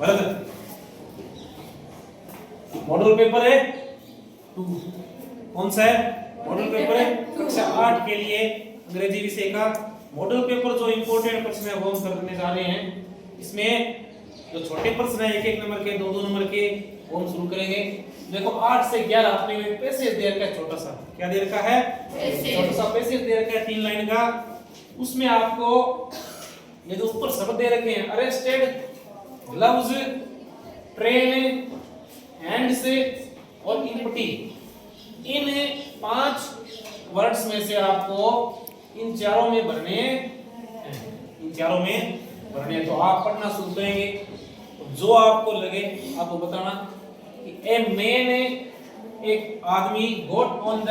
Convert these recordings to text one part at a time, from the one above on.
Bharat model paper है 2 कौन सा है मॉडल पेपर है कक्षा 8 के लिए अंग्रेजी विषय का मॉडल पेपर। जो इंपॉर्टेंट प्रश्न है वो हम करने जा रहे हैं। इसमें जो छोटे प्रश्न है 1-1 नंबर के 2-2 नंबर के वो हम शुरू करेंगे। देखो 8 से 11 अपने में पैसेज दे रखा है छोटा सा, क्या दे रखा है छोटा सा पैसेज दे रखा है 3 लाइन का। उसमें आपको ये जो ऊपर शब्द दे रखे हैं अरेस्टेड, ग्लव्स, ट्रेन, हैंड्स और इम्पटी, इन 5 वर्ड्स में से आपको इन चारों में भरने तो आप पढ़ना शुरू करेंगे। जो आपको लगे आपको बताना कि ए मैन एक आदमी गोट ऑन द,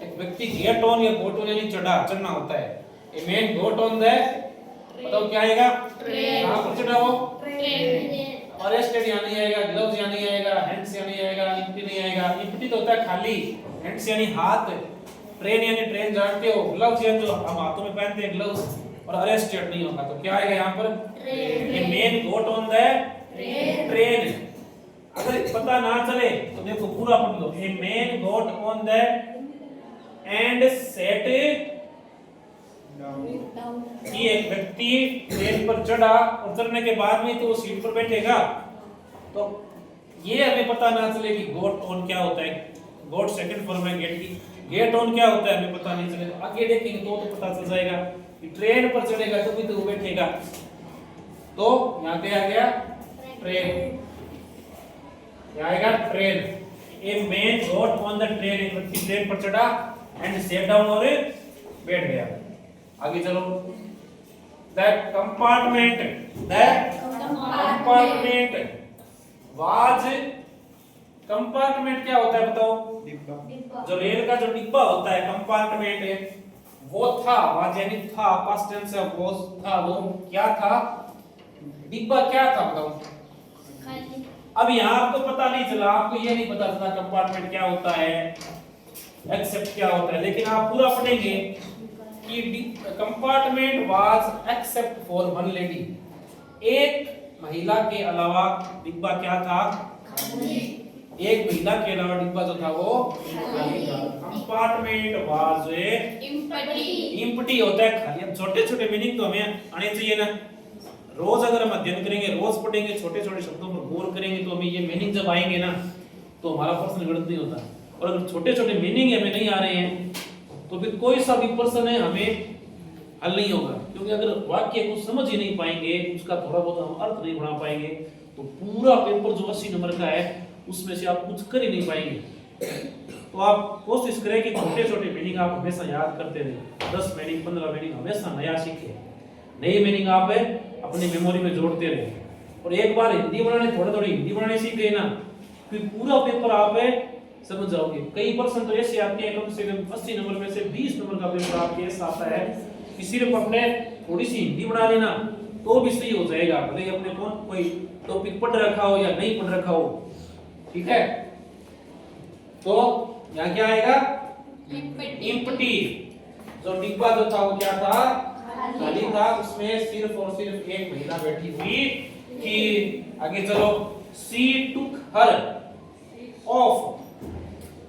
एक व्यक्ति गेट ऑन या गोट ऑन यानी चढ़ना होता है। A man got on the, बताओ क्या आएगा कहां पर चढ़ा वो अरेस्टेड यहाँ नहीं आएगा, ग्लव्स यहाँ नहीं आएगा, हैंड्स यहाँ नहीं आएगा, इम्पटी नहीं आएगा। इम्पटी तो होता है खाली, हैंड्स यानी हाथ, ट्रेन यानी ट्रेन जानते हो, ग्लव्स यानी जो हम हाथों में पहनते हैं ग्लव्स, और अरेस्टेड नहीं होगा। तो क्या आएगा यहाँ पर ये man got on the train. अगर पता ना चले तो देखो पूरा पढ़ लो। A man got on the and set कि एक व्यक्ति ट्रेन पर चढ़ा और चढ़ने के बाद में तो वो सीट पर बैठेगा। तो ये हमें पता ना चले कि गोट ऑन क्या होता है, गोट सेकंड फॉर्म है गेट की, गेट ऑन क्या होता है हमें पता नहीं चले। तो आगे देखेंगे तो पता चल जाएगा कि ट्रेन पर चढ़ेगा तो भी तो वो बैठेगा। तो यहाँ पे आ गया ट्रेन, यहाँ आएगा train. A man got on the train, एक व्यक्ति ट्रेन पर चढ़ा एंड सेट डाउन और बैठ गया। आगे चलो। द कंपार्टमेंट वाज, कंपार्टमेंट क्या होता है बताओ? जो रेल का जो डिब्बा होता है कंपार्टमेंट है वो था, वाज यानी था, पास्ट टेंस है, वाज था, वो क्या था? डिब्बा क्या था बताओ? खाली। अब यहाँ आपको पता नहीं चला, आपको ये नहीं पता चला कंपार्टमेंट क्या होता है, एक्सेप्ट क्या होता है, लेकिन आप पूरा पढ़ेंगे कि compartment was except for one lady, एक महिला के अलावा डिब्बा क्या था? खाली। एक महिला के अलावा डिब्बा जो था वो खाली था। कंपार्टमेंट वाज एम्प्टी होता है खाली। अब छोटे छोटे मीनिंग तो हमें आने चाहिए ना। रोज अगर हम अध्ययन करेंगे, रोज पढ़ेंगे, छोटे छोटे शब्दों पर गौर करेंगे तो हमें ये मीनिंग जब आएंगे ना तो हमारा प्रश्न गलत नहीं होता। और अगर छोटे छोटे मीनिंग हमें नहीं आ रहे हैं तो फिर कोई सा भी प्रश्न है हमें हल नहीं होगा। क्योंकि अगर वाक्य को समझ ही नहीं पाएंगे, उसका थोड़ा बहुत हम अर्थ नहीं बना पाएंगे तो पूरा पेपर जो 80 नंबर का है उसमें से आप कुछ कर ही नहीं पाएंगे। तो आप कोशिश करें कि छोटे छोटे मीनिंग आप हमेशा याद करते रहे। 10 मीनिंग 15 मीनिंग हमेशा नया सीखें, नई मीनिंग आप अपनी मेमोरी में जोड़ते रहे। और एक बार हिंदी बनाने, थोड़ी हिंदी बनाने सीख गए ना फिर पूरा पेपर आप समझ जाओगे। कई प्रश्न तो ऐसे आते हैं, कम से कम 80 नंबर में से 20 नंबर का पेपर आपके ऐसा आता है कि सिर्फ अपने थोड़ी सी हिंदी बना लेना तो भी सही हो जाएगा, भले अपने कौन कोई टॉपिक पढ़ रखा हो या नहीं पढ़ रखा हो। ठीक है, तो यहाँ क्या आएगा? इम्पटी। जो डिब्बा जो था वो क्या था? खाली था। उसमें सिर्फ और सिर्फ एक महिला बैठी हुई थी। आगे चलो। She took her of,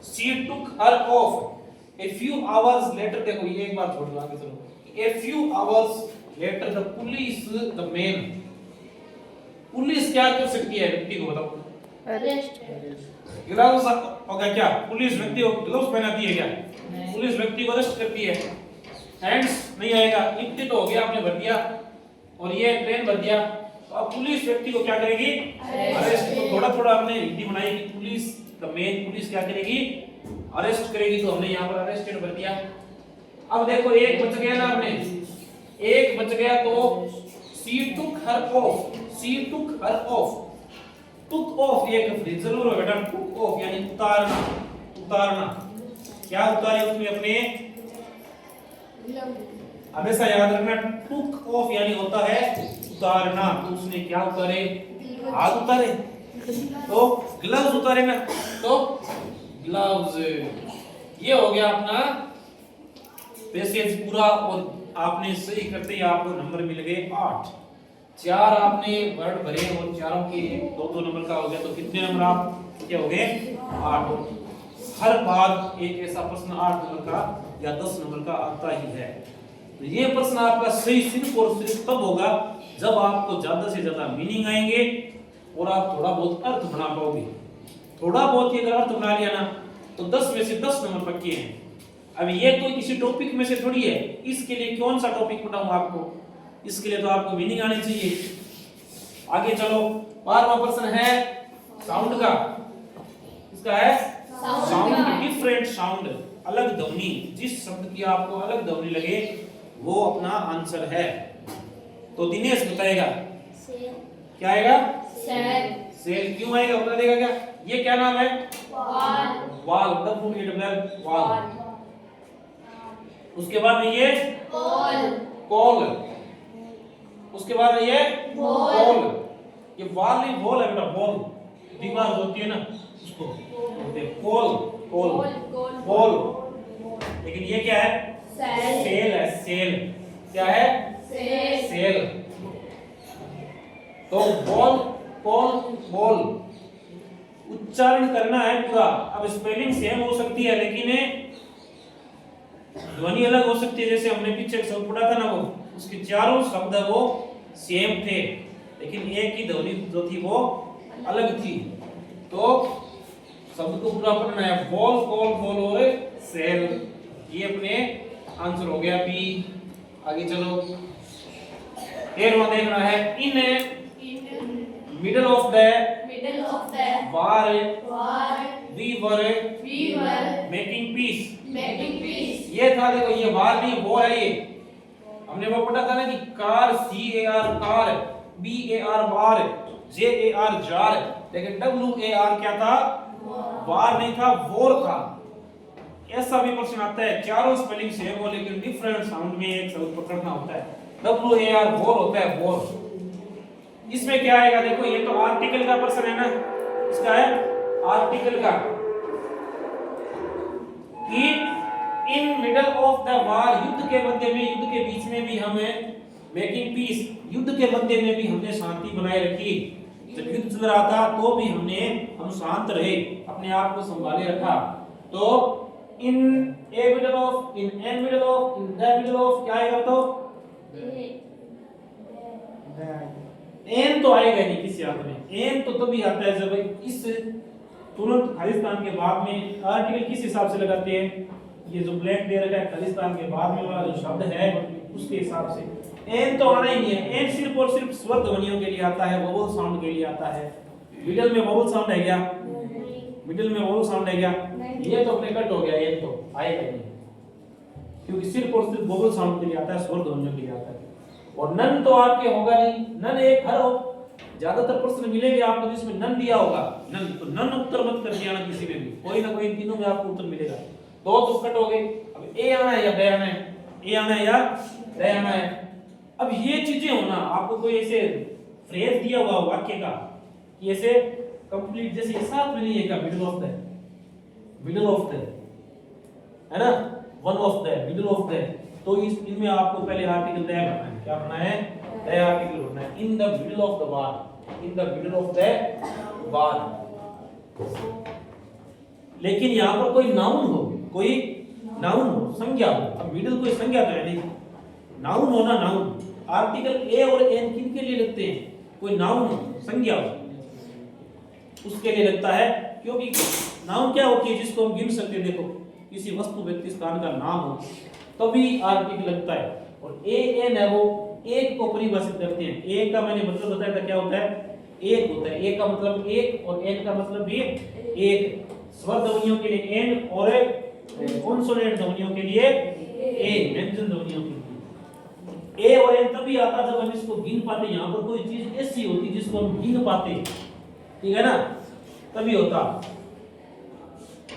she took her of a few hours later. देखो ये एक बार छोड़ दो, आगे चलो। A few hours later the police, the man, police क्या कर सकती है व्यक्ति को बताओ? अरेस्ट। ग्लव्स होगा क्या? पुलिस व्यक्ति को ग्लव्स पहनाती है क्या? पुलिस व्यक्ति को अरेस्ट करती है। हैंड्स नहीं आएगा, इम्पटी तो हो गया, आपने भर दिया, और ये ट्रेन भर दिया। तो अब पुलिस व्यक्ति को क्या करेगी? अरेस्ट। तो थोड़ा थोड़ा आपने हिंदी बनाई कि पुलिस, द मेन पुलिस क्या करेगी? अरेस्ट करेगी। तो हमने यहाँ पर अरेस्टेड भर दिया। अब देखो एक बच गया ना, आपने एक बच गया तो she took her of, she took her of. Took off एक फ्रेज जरूर है बेटा, टुक ऑफ यानी उतारना, उतारना। क्या उतारे उसमें अपने? हमेशा याद रखना टुक ऑफ यानी होता है उतारना। तो उसने क्या उतारे? हाथ उतारे, तो ग्लव्स उतारे ना, तो ग्लव्स। ये हो गया अपना पैसेज पूरा, और आपने सही करते ही आपको नंबर मिल गए 8। चार आपने वर्ड भरे और चारों के 2-2 नंबर का हो गया, तो कितने नंबर आप क्या हो गए? 8। हर बार एक ऐसा प्रश्न 8 नंबर का या 10 नंबर का आता ही है। तो ये प्रश्न आपका सही सिर्फ और सिर्फ तब होगा जब आपको ज्यादा से ज्यादा मीनिंग आएंगे और आप थोड़ा बहुत अर्थ बना पाओगे। थोड़ा बहुत ही अगर अर्थ बना लिया ना तो 10 में से 10 नंबर पक्के हैं। अब ये कोई किसी टॉपिक में से थोड़ी है, इसके लिए कौन सा टॉपिक बताऊं आपको, इसके लिए तो आपको मीनिंग आनी चाहिए। आगे चलो, 12वां प्रश्न है साउंड का। इसका है साउंड, डिफरेंट साउंड, अलग ध्वनि। जिस शब्द की आपको अलग ध्वनि लगे वो अपना आंसर है। तो दिनेश बताएगा क्या आएगा? सेल। सेल क्यों आएगा बता देगा क्या? ये क्या नाम है? वाल। वाल, वाल। उसके बाद में ये कॉल। कॉल। उसके बाद में ये बॉल। ये वाल नहीं बॉल है बेटा, बॉल दीवार होती है ना उसको बोलते हैं कॉल। Call ball. लेकिन ये क्या है? सेल है। सेल क्या है? सेल। तो बॉल कॉल बॉल उच्चारण करना है पूरा। अब स्पेलिंग सेम हो सकती है लेकिन ध्वनि अलग हो सकती है। जैसे हमने पीछे एक शब्द पढ़ा था ना, वो उसके चारों शब्द वो सेम थे लेकिन एक ही ध्वनि जो थी वो अलग थी। तो शब्द को पूरा पढ़ना है, बॉल कॉल बॉल और सेल। ये अपने आंसर हो गया बी। आगे चलो, 13वां देखना है, in middle of the war we were making peace. ये था, देखो ये वार नहीं वो है। ये हमने वो पढ़ा था ना कि कार CAR कार, BAR बार, JAR जार, लेकिन WAR क्या था? वार नहीं था, वॉर था। ऐसा भी प्रश्न आता है, चारों स्पेलिंग सेम हो लेकिन डिफरेंट साउंड में एक शब्द पकड़ना होता है। WAR वॉर होता है, वॉर। इसमें क्या आएगा? देखो ये तो आर्टिकल का प्रश्न है ना, इसका है आर्टिकल का कि इन मिडल ऑफ द वार, युद्ध के मध्य में, युद्ध के बीच में भी हमें मेकिंग पीस, युद्ध के मध्य में भी हमने शांति बनाए रखी। जब युद्ध चल रहा था तो भी हम शांत रहे, अपने आप को संभाले रखा। तो in a middle of, in an middle of, in the middle of क्या आएगा? तो एन तो आएगा नहीं किसी हाथ में। एन तो तभी आता है जब इस तुरंत खालिस्तान के बाद में आर्टिकल किस हिसाब से लगाते हैं? ये जो ब्लैक दे रखा है खालिस्तान के बाद में वाला जो शब्द है उसके हिसाब से। एन तो आना ही नहीं है। एन सिर्फ और सिर्फ स्वर ध्वनियों के लिए आता है, वोवल साउंड के लिए आता है। मिडिल में वोवल साउंड है क्या? मिडिल में वोवल साउंड है क्या? ये तो अपने कट हो गया, ये तो आएगा नहीं क्योंकि सिर्फ और सिर्फ वोवल साउंड के लिए आता है, स्वर ध्वनियों के लिए आता है। और नन तो आपके होगा नहीं। नन एक हर हो, ज्यादातर प्रश्न मिलेंगे आपको जिसमें नन दिया होगा। नन तो नन उत्तर मत कर दिया ना किसी में भी, कोई ना कोई इन तीनों में आपको उत्तर मिलेगा। दो तो कट हो गए। अब ए आना है या बे आना है? ए आना है या बे आना है? अब ये चीजें होना, आपको कोई ऐसे फ्रेज दिया हुआ वाक्य का कि ऐसे कंप्लीट जैसे साथ में नहीं है क्या? Middle of the, middle of the है ना, one of the, middle of the. तो इनमें आपको पहले आर्टिकल द बनाना है। क्या बनाना है? द आर्टिकल बनाना है। In the middle of the war, in the middle of the वार। लेकिन यहां पर कोई नाउन हो, कोई नाउन हो, संज्ञा हो। अब मिडिल कोई संज्ञा तो है नहीं, नाउन हो ना, नाउन। आर्टिकल ए और एन किन के लिए लगते हैं? कोई नाउन हो, संज्ञा हो, उसके लिए लगता है। क्योंकि नाउन क्या होती है? जिसको हम गिन सकते हैं। देखो किसी वस्तु व्यक्ति स्थान का नाम हो तभी आर्टिकल लगता है। और ए एन है वो एक को परिभाषित करते हैं। ए का मैंने मतलब बताया था क्या होता है? एक होता है। ए का मतलब एक और एन का मतलब भी एक। स्वर ध्वनियों के लिए एन और कॉन्सोनेंट ध्वनियों के लिए ए, व्यंजन ध्वनियों के लिए ए और एन तभी आता जब हम इसको गिन पाते। यहाँ पर कोई चीज ऐसी होती जिसको हम गिन पाते, ठीक है ना, तभी होता।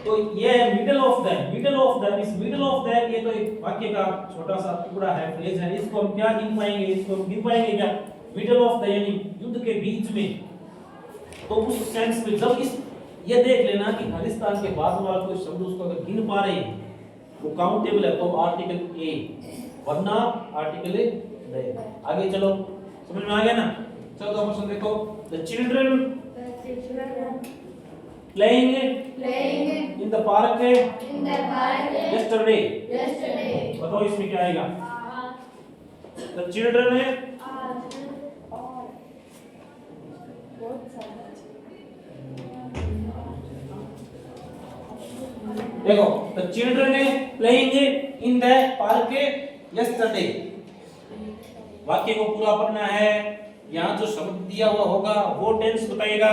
तो ये middle of the, middle of the, इस मिडिल ऑफ द ये तो एक वाक्य का छोटा सा टुकड़ा है, फ्रेज है। इसको हम क्या गिन पाएंगे? इसको हम गिन पाएंगे क्या? मिडिल ऑफ द यानी युद्ध के बीच में। तो उस सेंस में जब इस ये देख लेना कि खालिस्तान के बाद वाला कोई शब्द उसको अगर गिन पा रहे हैं वो काउंटेबल है तो आर्टिकल ए, वरना आर्टिकल द। आगे चलो, समझ में आ गया ना? चलो तो क्वेश्चन देखो, the children playing in the park yesterday। बताओ इसमें क्या आएगा? द चिल्ड्रन है देखो, द चिल्ड्रन है playing in the park yesterday। वाक्य को पूरा पढ़ना है। यहाँ जो शब्द दिया हुआ होगा वो टेंस बताएगा।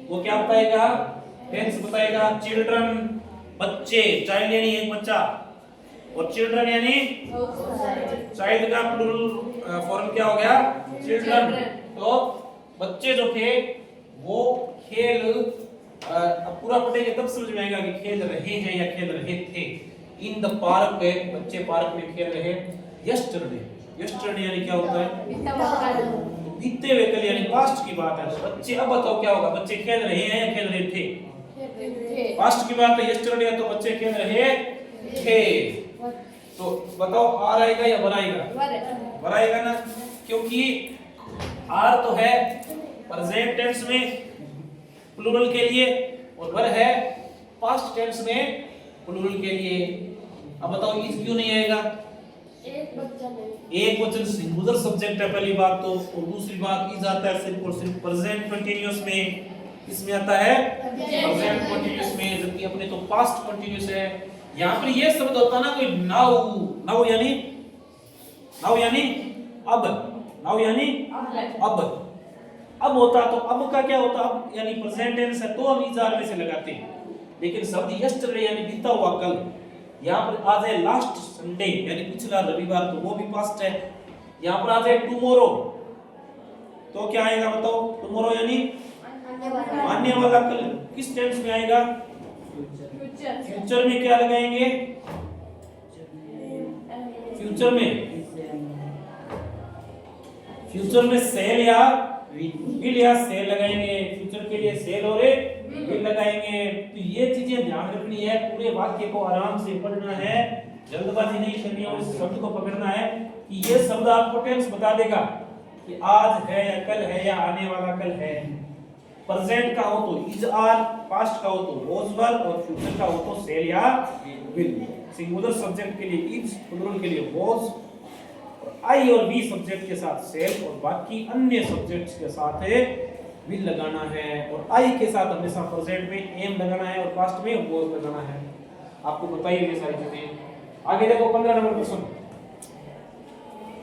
वो क्या बताएगा? टेंस बताएगा। चिल्ड्रन बच्चे, चाइल्ड यानी एक बच्चा, और चिल्ड्रन यानी चाइल्ड का प्लूरल फॉर्म क्या हो गया? चिल्ड्रन। तो बच्चे जो थे वो खेल, अब पूरा पढ़ेंगे तब समझ में आएगा कि खेल रहे हैं या खेल रहे थे। इन द पार्क, बच्चे पार्क में खेल रहे। यस्टरडे, यस्टरडे यानी क्या होता है? बीते हुए कल यानी पास्ट की बात है। बच्चे, अब बताओ क्या होगा? बच्चे खेल रहे हैं या खेल रहे थे? पास्ट की बात है, यस्टरडे तो बच्चे खेल रहे थे। तो बताओ आर आएगा या वर आएगा? वर आएगा ना, क्योंकि आर तो है प्रेजेंट टेंस में प्लूरल के लिए और वर है पास्ट टेंस में प्लूरल के लिए। अब बताओ इस क्यों नहीं आएगा? एक वचन सिंगुलर सब्जेक्ट है पहली बात तो, और दूसरी बात इज आता है सिर्फ और सिर्फ प्रेजेंट कंटीन्यूअस में। इसमें आता है प्रेजेंट कंटीन्यूअस में, जबकि अपने तो पास्ट कंटीन्यूअस है। यहाँ पर ये शब्द होता ना कोई नाउ, नाउ यानी अब, नाउ यानी अब होता तो अब का क्या होता? अब यानी प्रेजेंट टेंस है तो हम इजार में से लगाते हैं। लेकिन शब्द यस्टरडे यानी बीता हुआ कल, यहाँ पर आ जाए लास्ट संडे यानी पिछला रविवार तो वो भी पास्ट है। यहाँ पर आ जाए टुमारो तो क्या आएगा बताओ? टुमारो यानी आने वाला कल। किस टेंस में आएगा? फ्यूचर में क्या लगाएंगे? फ्यूचर में सेल या विल या सेल लगाएंगे। फ्यूचर के लिए सेल और विल लगाएंगे। तो ये चीजें ध्यान रखनी है। पूरे वाक्य को आराम से पढ़ना है, जल्दबाजी नहीं करनी है और इस शब्द को पकड़ना है कि ये शब्द आपको टेंस बता देगा कि आज है या कल है या आने वाला कल है। प्रेजेंट का हो तो इज आर, पास्ट का हो तो वाज वर, और फ्यूचर का हो तो सेल या विल। सिंगुलर सब्जेक्ट के लिए इज, प्लूरल के लिए वाज, आई और बी सब्जेक्ट के साथ सेल और बाकी अन्य सब्जेक्ट्स के साथ विल लगाना है। और आई के साथ हमेशा प्रेजेंट में एम लगाना है और पास्ट में वाज लगाना है। आपको बताइए ये सारी चीजें। आगे देखो 15 number question.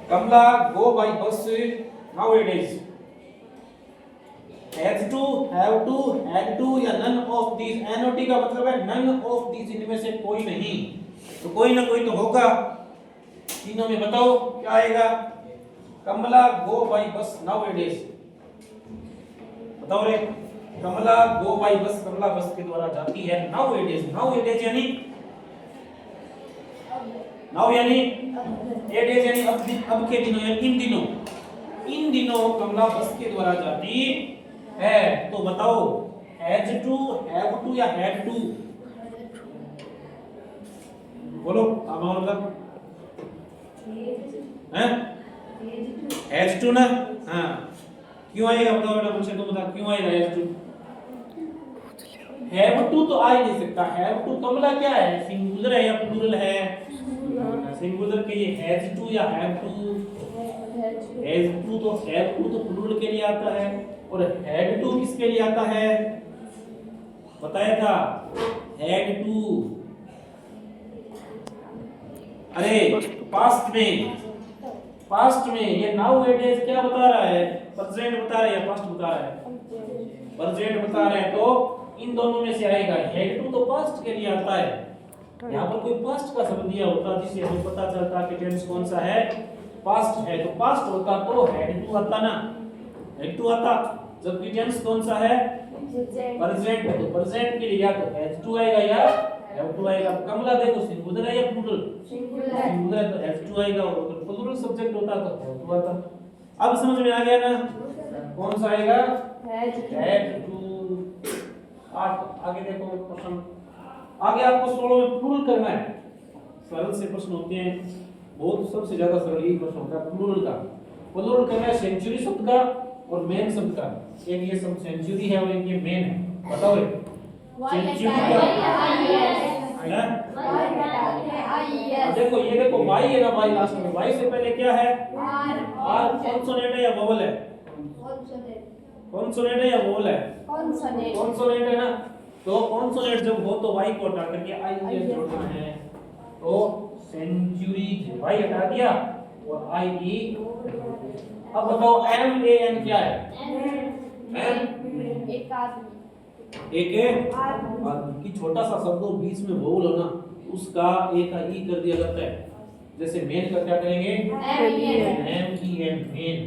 Kamala go by bus nowadays. Has to, have to, had to या नन ऑफ दीज। एनओटी का मतलब है नन ऑफ दीज, इनमें से कोई नहीं। तो कोई ना कोई तो होगा। तीनों में बताओ क्या आएगा? कमला गो बाय बस नाउएडेज। बताओ रे। कमला गो बाय बस, कमला बस के द्वारा जाती है। नाउएडेज, नाउएडेज यानी नाउ यानी एडेज यानी अब के दिनों या इन दिनों कमला बस के द्वारा जाती है। तो बताओ हैज टू, हैव टू या हैड टू? बोलो अब मतलब हैं? हैज टू ना? हाँ, क्यों आएगा बताओ बेटा, मुझसे तुम बता क्यों आएगा हैज टू? हैव टू तो आ ही नहीं सकता। हैव टू कमला क्या है? सिंगुलर है या प्लूरल है? सिंगुलर के लिए हैज टू या हैव टू? हैज टू तो हैव टू तो प्लूरल के लिए आता है, और हैड टू किसके लिए आता है? बताया था हैड टू। अरे पास्ट में ये नाउएडेज क्या बता रहा है? प्रेजेंट बता रहा है या पास्ट बता रहा है? प्रेजेंट बता रहा है। तो इन दोनों में से आएगा। हैड टू तो पास्ट के लिए आता है। यहाँ पर कोई पास्ट का शब्द दिया होता जिससे हमें पता चलता कि टेंस कौन सा है? पास्ट है। तो पास्ट होता तो हैड टू आता ना, हैड टू आता। जबकि टेंस कौन सा है? प्रेजेंट है। तो प्रेजेंट के लिए या तो हैज टू आएगा या हैव टू आएगा। कमला देखो सिंगुलर है या प्लूरल? सिंगुलर है तो हैव टू आएगा, और अगर प्लूरल सब्जेक्ट होता तो हैव टू आता। अब समझ में आ गया ना कौन सा आएगा? Had to. आगे देखो प्रश्न। आगे आपको 16 में प्लूरल करना है। सरल से प्रश्न होते हैं बहुत, सबसे ज्यादा सरल यही प्रश्न होता है प्लूरल का। प्लूरल कर रहा है सेंचुरी शब्द का और मेन शब्द का। एक ये शब्द सेंचुरी है और एक ये मेन है। बताओ सेंचुरी का देखो ये देखो वाई है ना, वाई लास्ट में, वाई से पहले क्या है आर। कॉन्सोनेंट है या वोवल है? कॉन्सोनेंट है या वोवल है? कॉन्सोनेंट है ना। तो कॉन्सोनेंट जब हो तो वाई को हटा करके आई ई जोड़ना है। तो सेंचुरी वाई हटा दिया और आई ई। अब बताओ एम ए एन क्या है? एम एक आदमी की छोटा सा शब्द हो बीच में वोवल हो ना, उसका ए का ई कर दिया जाता है। जैसे मेन का क्या करेंगे? M E N men.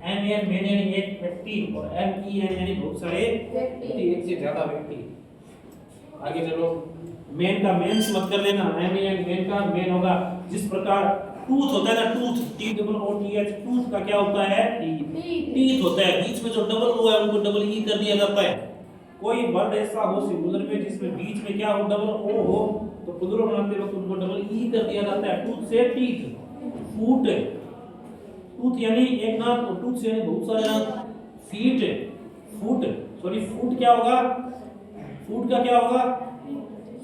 M E N men यानी एक व्यक्ति और एम ई एन यानी बहुत सारे व्यक्ति, एक से ज्यादा व्यक्ति। आगे चलो, मेन का मेंस मत कर लेना, एम ई एन मेन का मेन होगा। जिस प्रकार टूथ होता है ना, tooth T double O T H, tooth का क्या होता है? टीथ होता है। बीच में जो डबल ओ है उनको डबल ई कर दिया जाता है। कोई वर्ड ऐसा हो सिंगुलर में जिसमें बीच में क्या हो डबल ओ हो तो प्लूरल बनाते वक्त उनको डबल ई कर दिया जाता है। टूथ से टीथ, फूट, टूथ यानी एक दांत और टूथ यानी बहुत सारे दांत। फीट, फुट, सॉरी फुट क्या होगा? फुट का क्या होगा?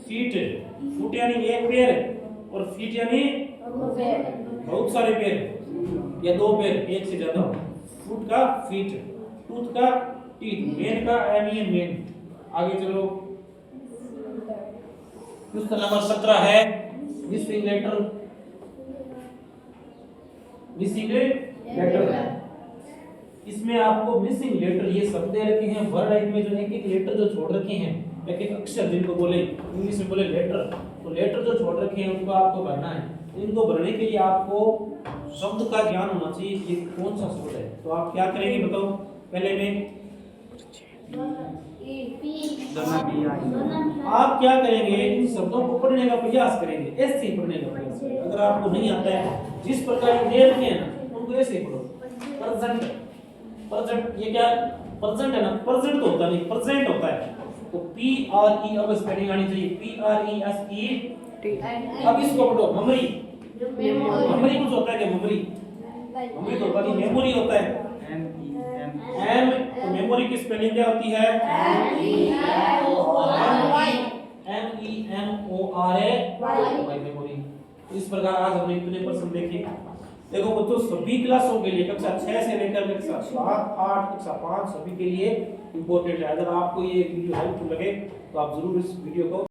फीट। फुट यानी एक पैर और फीट यानी बहुत सारे पैर या दो पैर, एक से ज्यादा। फुट का फीट, टूथ का टीथ, मेन का एम ई एन मेन। आगे चलो, क्वेश्चन नंबर 17 है मिसिंग लेटर। मिसिंग लेटर, इसमें आपको मिसिंग लेटर ये शब्द दे रखे हैं वर्ड टाइप में, जो एक एक लेटर जो छोड़ रखे हैं, एक एक अक्षर जिनको बोले इंग्लिश में बोले लेटर, तो लेटर जो छोड़ रखे हैं उनको आपको भरना है। इनको भरने के लिए आपको शब्द का ज्ञान होना चाहिए कि कौन सा शब्द है। तो आप क्या करेंगे बताओ? पहले में आप क्या करेंगे? इन शब्दों को पढ़ने का प्रयास करेंगे, ऐसे ही पढ़ने का प्रयास करेंगे। अगर आपको नहीं आता है, जिस प्रकार दे रखे हैं ना उनको ऐसे ही पढ़ो। प्रेजेंट, प्रेजेंट ये क्या? प्रेजेंट है ना, प्रेजेंट तो होता नहीं, प्रेजेंट होता है। तो पी आर ई अब स्पेलिंग आनी चाहिए, P R E S E T. अब इसको पढ़ो मेमोरी। मेमोरी कुछ होता है क्या? मेमोरी, मेमोरी तो होता नहीं, मेमोरी होता है एम। तो मेमोरी की स्पेलिंग क्या होती है? M E M O R Y वाई, मेमोरी। इस प्रकार आज हमने इतने प्रश्न देखे। देखो बच्चों, सभी क्लासों के लिए कक्षा 6 से लेकर कक्षा 7, 8, कक्षा 5 सभी के लिए इंपॉर्टेंट है। अगर आपको ये वीडियो हेल्पफुल लगे तो आप जरूर इस वीडियो को